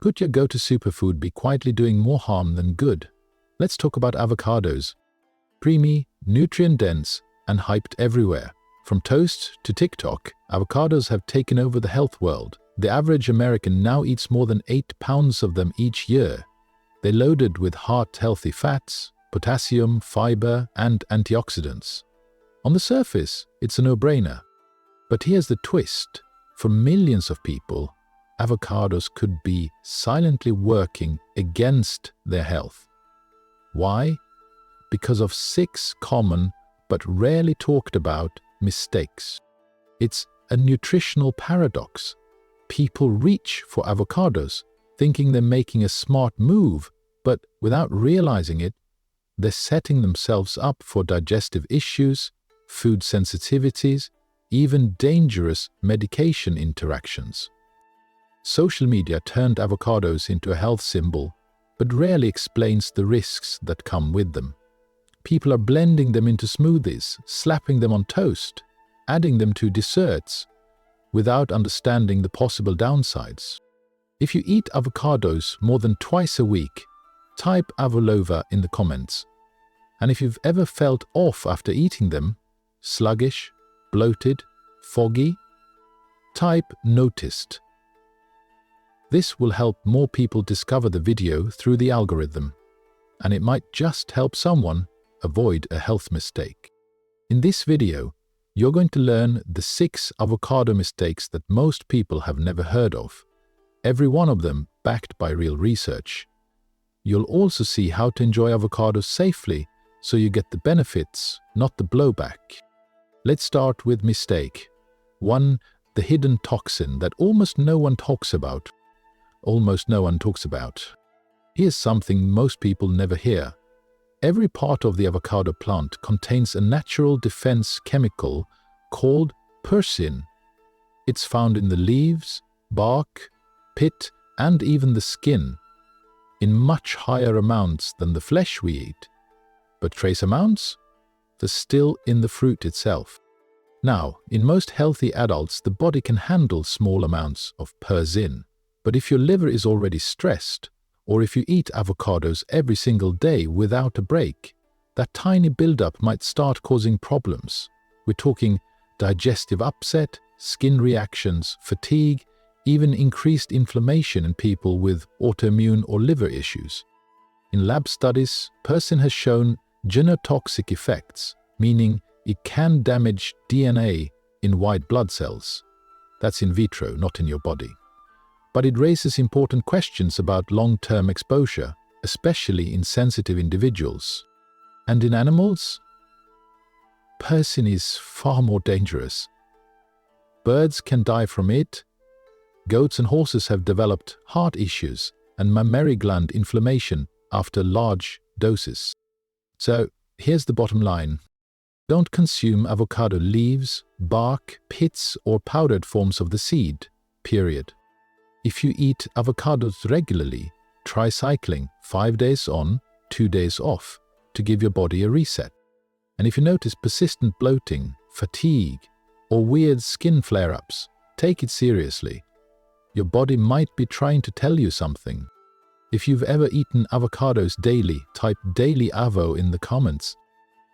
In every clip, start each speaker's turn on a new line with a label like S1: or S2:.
S1: Could your go-to superfood be quietly doing more harm than good? Let's talk about avocados. Creamy, nutrient-dense, and hyped everywhere. From toast to TikTok, avocados have taken over the health world. The average American now eats more than 8 pounds of them each year. They're loaded with heart-healthy fats, potassium, fiber, and antioxidants. On the surface, it's a no-brainer. But here's the twist. For millions of people, avocados could be silently working against their health. Why? Because of 6 common but rarely talked about mistakes. It's a nutritional paradox. People reach for avocados thinking they're making a smart move, but without realizing it, they're setting themselves up for digestive issues, food sensitivities, even dangerous medication interactions. Social media turned avocados into a health symbol, but rarely explains the risks that come with them. People are blending them into smoothies, slapping them on toast, adding them to desserts, without understanding the possible downsides. If you eat avocados more than twice a week, type Avolova in the comments. And if you've ever felt off after eating them, sluggish, bloated, foggy, type noticed. This will help more people discover the video through the algorithm, and it might just help someone avoid a health mistake. In this video, you're going to learn the 6 avocado mistakes that most people have never heard of, every one of them backed by real research. You'll also see how to enjoy avocados safely so you get the benefits, not the blowback. Let's start with mistake 1. The hidden toxin that almost no one talks about. Here's something most people never hear. Every part of the avocado plant contains a natural defense chemical called persin. It's found in the leaves, bark, pit, and even the skin, in much higher amounts than the flesh we eat. But trace amounts? They're still in the fruit itself. Now, in most healthy adults, the body can handle small amounts of persin. But if your liver is already stressed, or if you eat avocados every single day without a break, that tiny buildup might start causing problems. We're talking digestive upset, skin reactions, fatigue, even increased inflammation in people with autoimmune or liver issues. In lab studies, persin has shown genotoxic effects, meaning it can damage DNA in white blood cells. That's in vitro, not in your body. But it raises important questions about long-term exposure, especially in sensitive individuals. And in animals? Persin is far more dangerous. Birds can die from it. Goats and horses have developed heart issues and mammary gland inflammation after large doses. So here's the bottom line. Don't consume avocado leaves, bark, pits, or powdered forms of the seed, period. If you eat avocados regularly, try cycling 5 days on, 2 days off to give your body a reset. And if you notice persistent bloating, fatigue, or weird skin flare-ups, take it seriously. Your body might be trying to tell you something. If you've ever eaten avocados daily, type daily avo in the comments.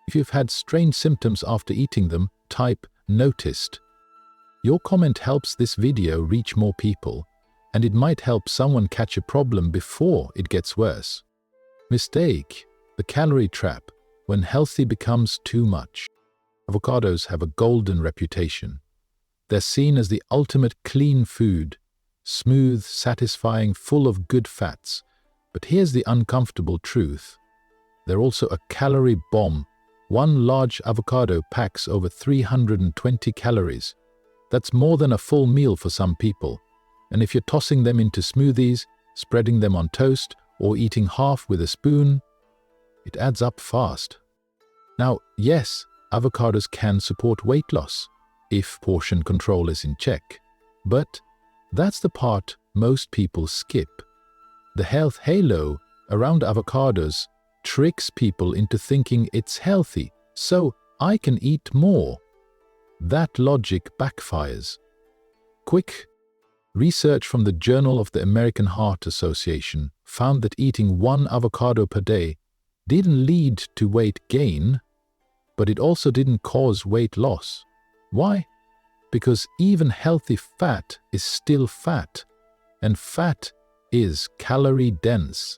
S1: If you've had strange symptoms after eating them, type noticed. Your comment helps this video reach more people, and it might help someone catch a problem before it gets worse. Mistake, the calorie trap, when healthy becomes too much. Avocados have a golden reputation. They're seen as the ultimate clean food, smooth, satisfying, full of good fats. But here's the uncomfortable truth. They're also a calorie bomb. One large avocado packs over 320 calories. That's more than a full meal for some people. And if you're tossing them into smoothies, spreading them on toast, or eating half with a spoon, it adds up fast. Now, yes, avocados can support weight loss if portion control is in check. But that's the part most people skip. The health halo around avocados tricks people into thinking it's healthy, so I can eat more. That logic backfires. Quick Research from the Journal of the American Heart Association found that eating one avocado per day didn't lead to weight gain, but it also didn't cause weight loss. Why? Because even healthy fat is still fat, and fat is calorie dense.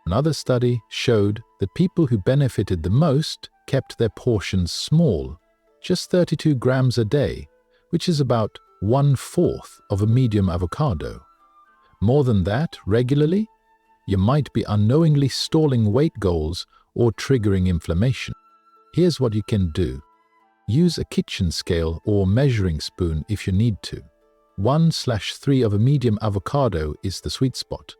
S1: Another study showed that people who benefited the most kept their portions small, just 32 grams a day, which is about 1/4 of a medium avocado. More than that regularly, you might be unknowingly stalling weight goals or triggering inflammation. Here's what you can do. Use a kitchen scale or measuring spoon if you need to. 1/3 of a medium avocado is the sweet spot.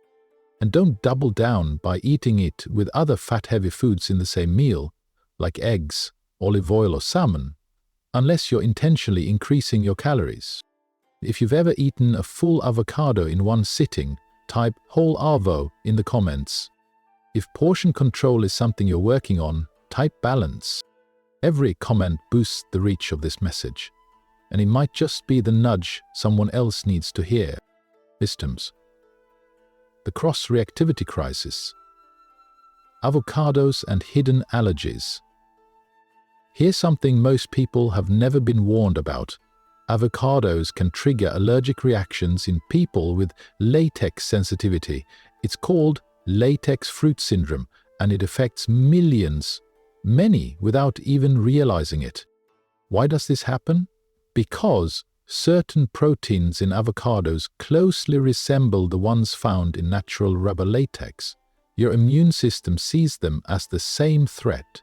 S1: And don't double down by eating it with other fat-heavy foods in the same meal, like eggs, olive oil or salmon, unless you're intentionally increasing your calories. If you've ever eaten a full avocado in one sitting, type whole avo in the comments. If portion control is something you're working on, type balance. Every comment boosts the reach of this message, and it might just be the nudge someone else needs to hear. Symptoms. The cross-reactivity crisis. Avocados and hidden allergies. Here's something most people have never been warned about. Avocados can trigger allergic reactions in people with latex sensitivity. It's called latex fruit syndrome, and it affects millions, many without even realizing it. Why does this happen? Because certain proteins in avocados closely resemble the ones found in natural rubber latex. Your immune system sees them as the same threat.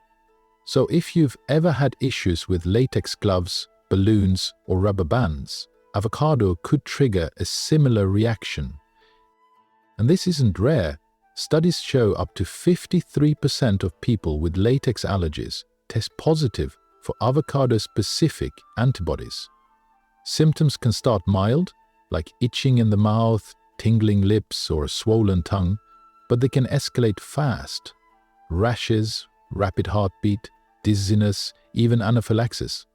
S1: So if you've ever had issues with latex gloves, balloons, or rubber bands, avocado could trigger a similar reaction. And this isn't rare. Studies show up to 53% of people with latex allergies test positive for avocado-specific antibodies. Symptoms can start mild, like itching in the mouth, tingling lips, or a swollen tongue, but they can escalate fast. Rashes, rapid heartbeat, dizziness, even anaphylaxis.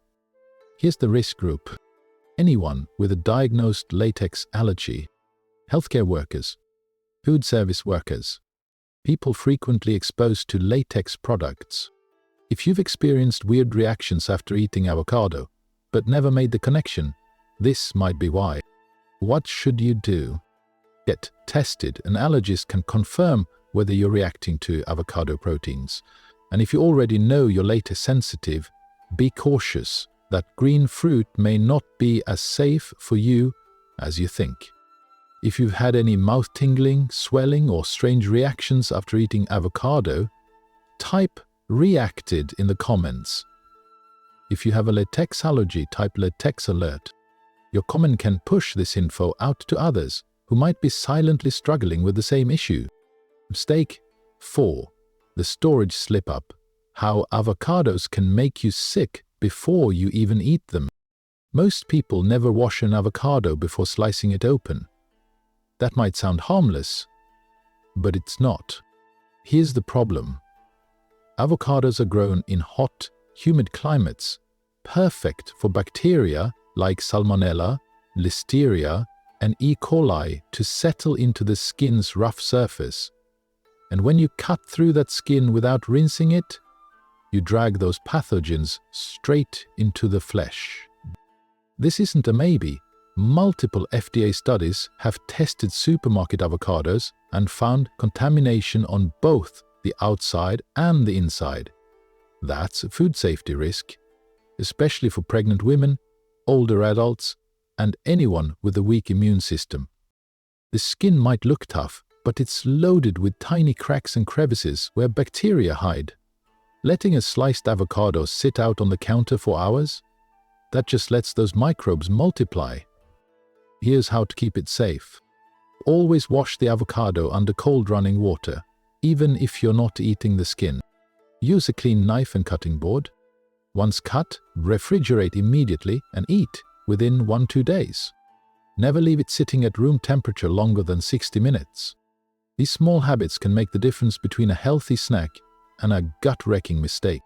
S1: Here's the risk group. Anyone with a diagnosed latex allergy, healthcare workers, food service workers, people frequently exposed to latex products. If you've experienced weird reactions after eating avocado, but never made the connection, this might be why. What should you do? Get tested. An allergist can confirm whether you're reacting to avocado proteins. And if you already know you're latex sensitive, be cautious that green fruit may not be as safe for you as you think. If you've had any mouth tingling, swelling, or strange reactions after eating avocado, type reacted in the comments. If you have a latex allergy, type latex alert. Your comment can push this info out to others who might be silently struggling with the same issue. Mistake 4. The storage slip-up. How avocados can make you sick before you even eat them. Most people never wash an avocado before slicing it open. That might sound harmless, but it's not. Here's the problem. Avocados are grown in hot, humid climates, perfect for bacteria like Salmonella, Listeria, and E. coli to settle into the skin's rough surface. And when you cut through that skin without rinsing it, you drag those pathogens straight into the flesh. This isn't a maybe. Multiple FDA studies have tested supermarket avocados and found contamination on both the outside and the inside. That's a food safety risk, especially for pregnant women, older adults, and anyone with a weak immune system. The skin might look tough, but it's loaded with tiny cracks and crevices where bacteria hide. Letting a sliced avocado sit out on the counter for hours? That just lets those microbes multiply. Here's how to keep it safe. Always wash the avocado under cold running water, even if you're not eating the skin. Use a clean knife and cutting board. Once cut, refrigerate immediately and eat within 1-2 days. Never leave it sitting at room temperature longer than 60 minutes. These small habits can make the difference between a healthy snack and a gut-wrecking mistake.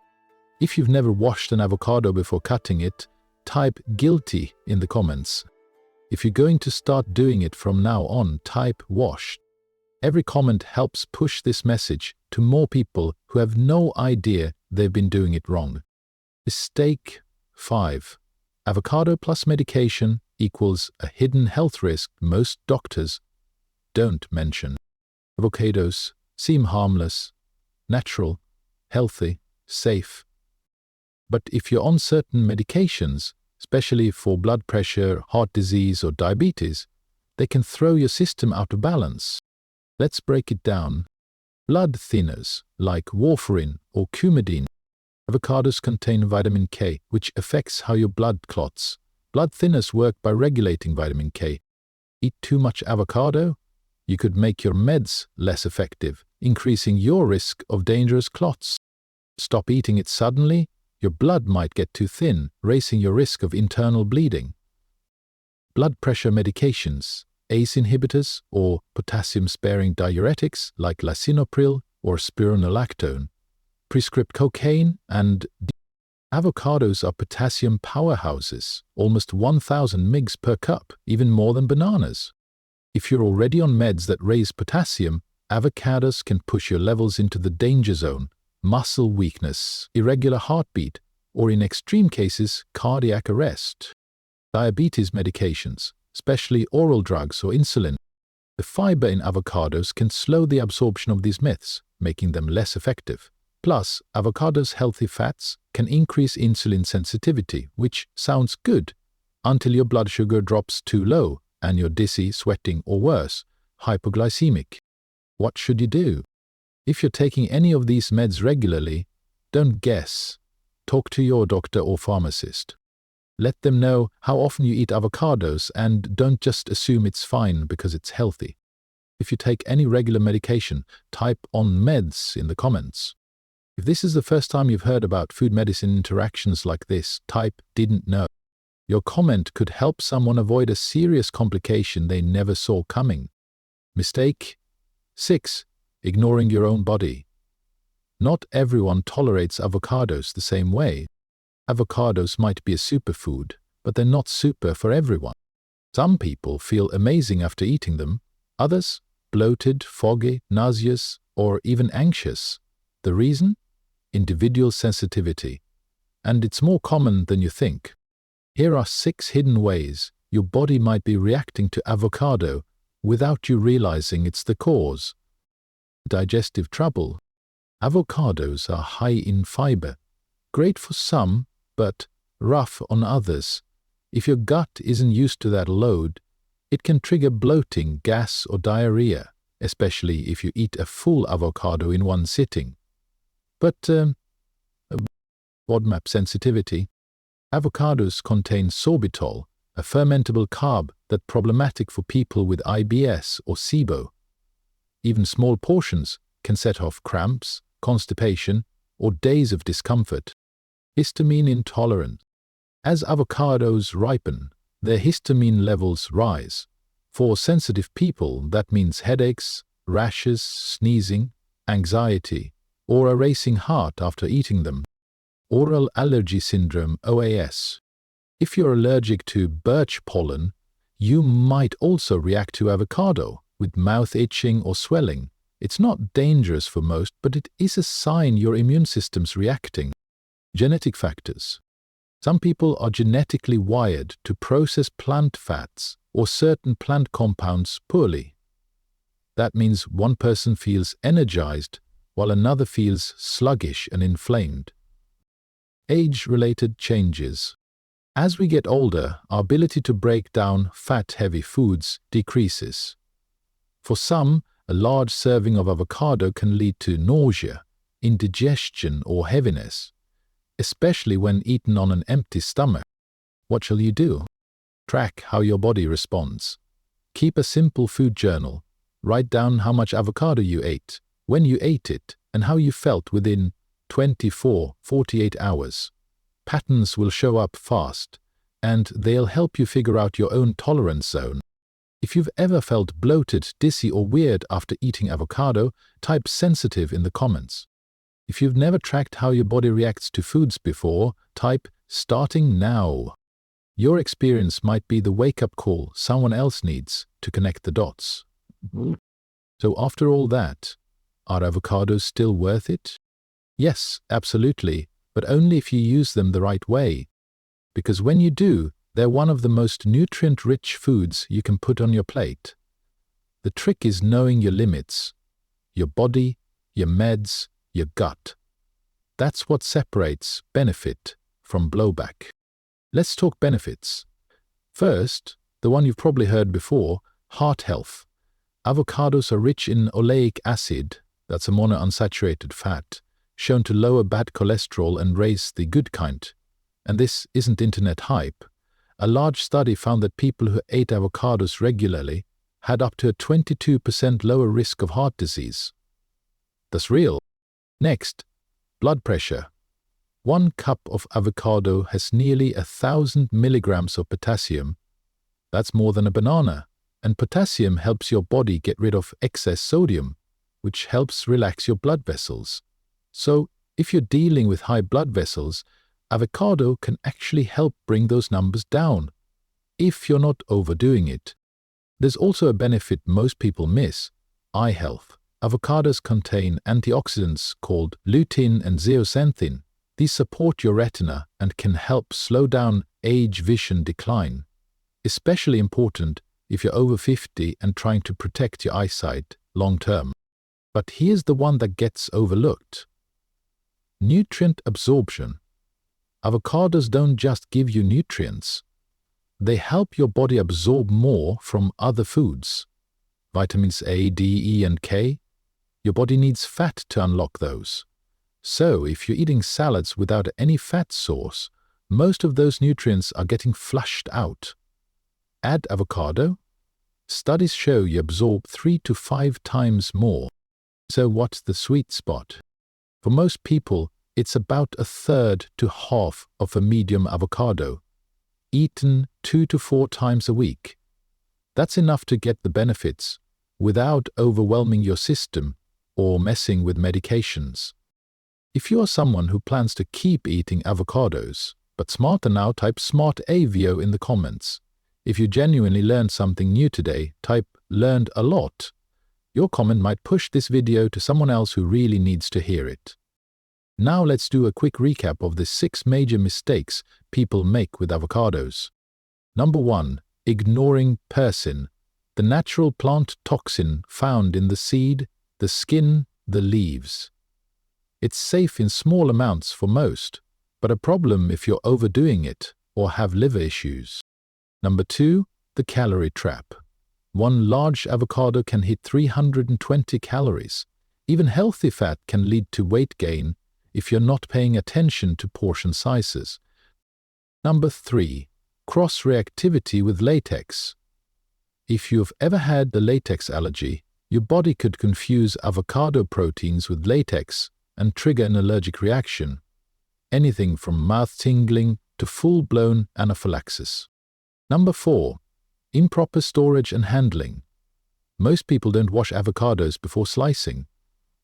S1: If you've never washed an avocado before cutting it, type guilty in the comments. If you're going to start doing it from now on, type wash. Every comment helps push this message to more people who have no idea they've been doing it wrong. Mistake 5. Avocado plus medication equals a hidden health risk most doctors don't mention. Avocados seem harmless, natural, healthy, safe. But if you're on certain medications, especially for blood pressure, heart disease, or diabetes, they can throw your system out of balance. Let's break it down. Blood thinners like warfarin or Coumadin. Avocados contain vitamin K, which affects how your blood clots. Blood thinners work by regulating vitamin K. Eat too much avocado? You could make your meds less effective, increasing your risk of dangerous clots. Stop eating it suddenly, your blood might get too thin, raising your risk of internal bleeding. Blood pressure medications, ACE inhibitors or potassium-sparing diuretics like lisinopril or spironolactone, prescribed cocaine, and avocados are potassium powerhouses, almost 1,000 mg per cup, even more than bananas. If you're already on meds that raise potassium, avocados can push your levels into the danger zone, muscle weakness, irregular heartbeat, or in extreme cases, cardiac arrest. Diabetes medications, especially oral drugs or insulin. The fiber in avocados can slow the absorption of these myths, making them less effective. Plus, avocados' healthy fats can increase insulin sensitivity, which sounds good, until your blood sugar drops too low and you're dizzy, sweating, or worse, hypoglycemic. What should you do? If you're taking any of these meds regularly, don't guess. Talk to your doctor or pharmacist. Let them know how often you eat avocados and don't just assume it's fine because it's healthy. If you take any regular medication, type "on meds" in the comments. If this is the first time you've heard about food-medicine interactions like this, type "didn't know." Your comment could help someone avoid a serious complication they never saw coming. Mistake 6. Ignoring your own body. Not everyone tolerates avocados the same way. Avocados might be a superfood, but they're not super for everyone. Some people feel amazing after eating them, others bloated, foggy, nauseous, or even anxious. The reason? Individual sensitivity. And it's more common than you think. Here are 6 hidden ways your body might be reacting to avocado without you realizing it's the cause. Digestive trouble. Avocados are high in fiber, great for some, but rough on others. If your gut isn't used to that load, it can trigger bloating, gas, or diarrhea, especially if you eat a full avocado in one sitting. But FODMAP sensitivity. Avocados contain sorbitol, a fermentable carb that's problematic for people with IBS or SIBO. Even small portions can set off cramps, constipation, or days of discomfort. Histamine intolerance. As avocados ripen, their histamine levels rise. For sensitive people, that means headaches, rashes, sneezing, anxiety, or a racing heart after eating them. Oral allergy syndrome, OAS. If you're allergic to birch pollen, you might also react to avocado with mouth itching or swelling. It's not dangerous for most, but it is a sign your immune system's reacting. Genetic factors. Some people are genetically wired to process plant fats or certain plant compounds poorly. That means one person feels energized while another feels sluggish and inflamed. Age-related changes. As we get older, our ability to break down fat-heavy foods decreases. For some, a large serving of avocado can lead to nausea, indigestion, or heaviness, especially when eaten on an empty stomach. What shall you do? Track how your body responds. Keep a simple food journal. Write down how much avocado you ate, when you ate it, and how you felt within 24-48 hours. Patterns will show up fast, and they'll help you figure out your own tolerance zone. If you've ever felt bloated, dizzy, or weird after eating avocado, type "sensitive" in the comments. If you've never tracked how your body reacts to foods before, type "starting now." Your experience might be the wake-up call someone else needs to connect the dots. So after all that, are avocados still worth it? Yes, absolutely, but only if you use them the right way. Because when you do, they're one of the most nutrient-rich foods you can put on your plate. The trick is knowing your limits, your body, your meds, your gut. That's what separates benefit from blowback. Let's talk benefits. First, the one you've probably heard before, heart health. Avocados are rich in oleic acid, that's a monounsaturated fat, shown to lower bad cholesterol and raise the good kind. And this isn't internet hype. A large study found that people who ate avocados regularly had up to a 22% lower risk of heart disease. That's real. Next, blood pressure. 1 cup of avocado has nearly 1,000 milligrams of potassium. That's more than a banana. And potassium helps your body get rid of excess sodium, which helps relax your blood vessels. So, if you're dealing with high blood vessels, avocado can actually help bring those numbers down, if you're not overdoing it. There's also a benefit most people miss: eye health. Avocados contain antioxidants called lutein and zeaxanthin. These support your retina and can help slow down age vision decline. Especially important if you're over 50 and trying to protect your eyesight long term. But here's the one that gets overlooked: nutrient absorption. Avocados don't just give you nutrients. They help your body absorb more from other foods. Vitamins A, D, E, and K. Your body needs fat to unlock those. So if you're eating salads without any fat source, most of those nutrients are getting flushed out. Add avocado. Studies show you absorb 3 to 5 times more. So what's the sweet spot? For most people, it's about 1/3 to half of a medium avocado, eaten 2 to 4 times a week. That's enough to get the benefits without overwhelming your system or messing with medications. If you are someone who plans to keep eating avocados, but smarter now, type SMART AVO in the comments. If you genuinely learned something new today, type learned a lot. Your comment might push this video to someone else who really needs to hear it. Now let's do a quick recap of the 6 major mistakes people make with avocados. Number 1. Ignoring persin, the natural plant toxin found in the seed, the skin, the leaves. It's safe in small amounts for most, but a problem if you're overdoing it or have liver issues. Number 2. The calorie trap. One large avocado can hit 320 calories. Even healthy fat can lead to weight gain if you're not paying attention to portion sizes. Number 3. Cross-reactivity with latex. If you've ever had the latex allergy, your body could confuse avocado proteins with latex and trigger an allergic reaction. Anything from mouth tingling to full-blown anaphylaxis. Number 4. Improper storage and handling. Most people don't wash avocados before slicing.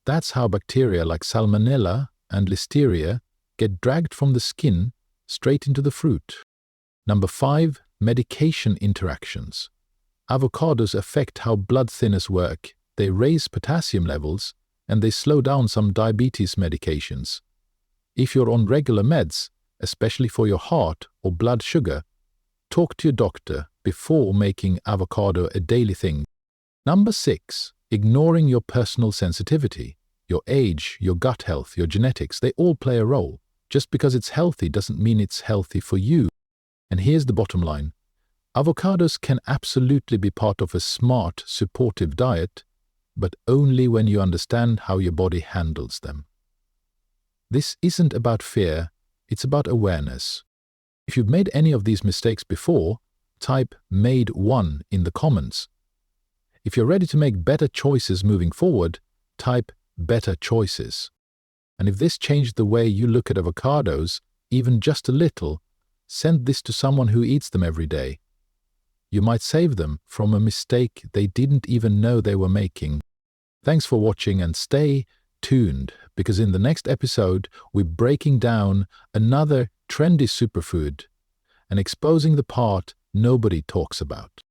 S1: That's how bacteria like Salmonella and Listeria get dragged from the skin straight into the fruit. Number 5. Medication interactions. Avocados affect how blood thinners work. They raise potassium levels and they slow down some diabetes medications. If you're on regular meds, especially for your heart or blood sugar, talk to your doctor before making avocado a daily thing. Number 6. Ignoring your personal sensitivity. Your age, your gut health, your genetics, they all play a role. Just because it's healthy doesn't mean it's healthy for you. And here's the bottom line. Avocados can absolutely be part of a smart, supportive diet, but only when you understand how your body handles them. This isn't about fear, it's about awareness. If you've made any of these mistakes before, type made one in the comments. If you're ready to make better choices moving forward, type better choices. And if this changed the way you look at avocados, even just a little, send this to someone who eats them every day. You might save them from a mistake they didn't even know they were making. Thanks for watching and stay tuned, because in the next episode, we're breaking down another trendy superfood, and exposing the part nobody talks about.